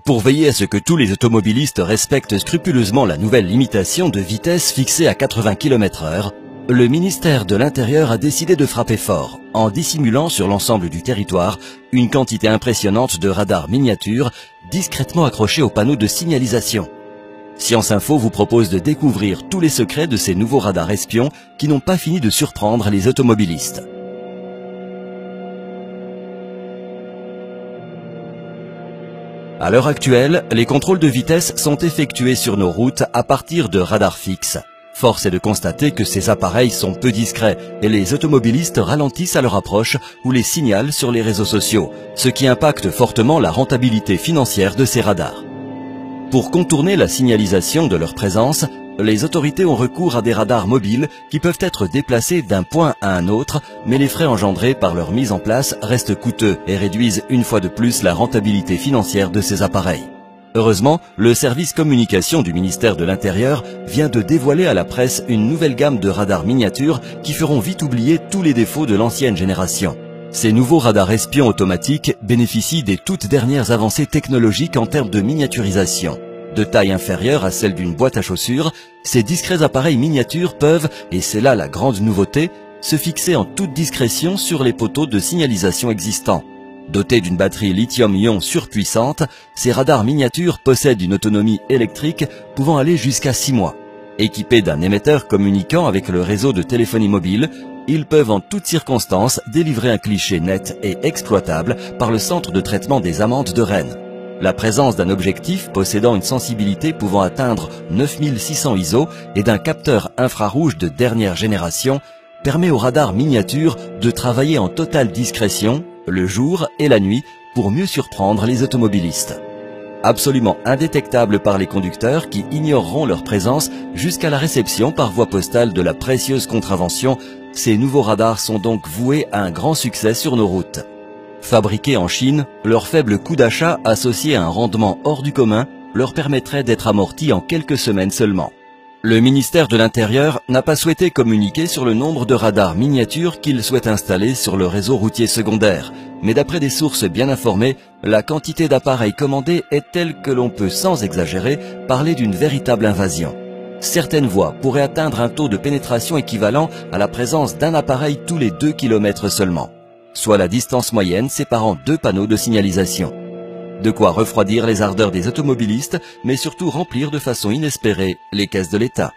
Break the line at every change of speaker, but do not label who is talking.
Pour veiller à ce que tous les automobilistes respectent scrupuleusement la nouvelle limitation de vitesse fixée à 80 km/h, le ministère de l'Intérieur a décidé de frapper fort, en dissimulant sur l'ensemble du territoire une quantité impressionnante de radars miniatures discrètement accrochés aux panneaux de signalisation. Science Info vous propose de découvrir tous les secrets de ces nouveaux radars espions qui n'ont pas fini de surprendre les automobilistes. À l'heure actuelle, les contrôles de vitesse sont effectués sur nos routes à partir de radars fixes. Force est de constater que ces appareils sont peu discrets et les automobilistes ralentissent à leur approche ou les signalent sur les réseaux sociaux, ce qui impacte fortement la rentabilité financière de ces radars. Pour contourner la signalisation de leur présence, les autorités ont recours à des radars mobiles qui peuvent être déplacés d'un point à un autre, mais les frais engendrés par leur mise en place restent coûteux et réduisent une fois de plus la rentabilité financière de ces appareils. Heureusement, le service communication du ministère de l'Intérieur vient de dévoiler à la presse une nouvelle gamme de radars miniatures qui feront vite oublier tous les défauts de l'ancienne génération. Ces nouveaux radars espions automatiques bénéficient des toutes dernières avancées technologiques en termes de miniaturisation. De taille inférieure à celle d'une boîte à chaussures, ces discrets appareils miniatures peuvent, et c'est là la grande nouveauté, se fixer en toute discrétion sur les poteaux de signalisation existants. Dotés d'une batterie lithium-ion surpuissante, ces radars miniatures possèdent une autonomie électrique pouvant aller jusqu'à 6 mois. Équipés d'un émetteur communiquant avec le réseau de téléphonie mobile, ils peuvent en toutes circonstances délivrer un cliché net et exploitable par le centre de traitement des amendes de Rennes. La présence d'un objectif possédant une sensibilité pouvant atteindre 9600 ISO et d'un capteur infrarouge de dernière génération permet aux radars miniatures de travailler en totale discrétion, le jour et la nuit, pour mieux surprendre les automobilistes. Absolument indétectables par les conducteurs qui ignoreront leur présence jusqu'à la réception par voie postale de la précieuse contravention, ces nouveaux radars sont donc voués à un grand succès sur nos routes. Fabriqués en Chine, leur faible coût d'achat associé à un rendement hors du commun leur permettrait d'être amortis en quelques semaines seulement. Le ministère de l'Intérieur n'a pas souhaité communiquer sur le nombre de radars miniatures qu'il souhaite installer sur le réseau routier secondaire, mais d'après des sources bien informées, la quantité d'appareils commandés est telle que l'on peut sans exagérer parler d'une véritable invasion. Certaines voies pourraient atteindre un taux de pénétration équivalent à la présence d'un appareil tous les 2 km seulement, soit la distance moyenne séparant 2 panneaux de signalisation. De quoi refroidir les ardeurs des automobilistes, mais surtout remplir de façon inespérée les caisses de l'État.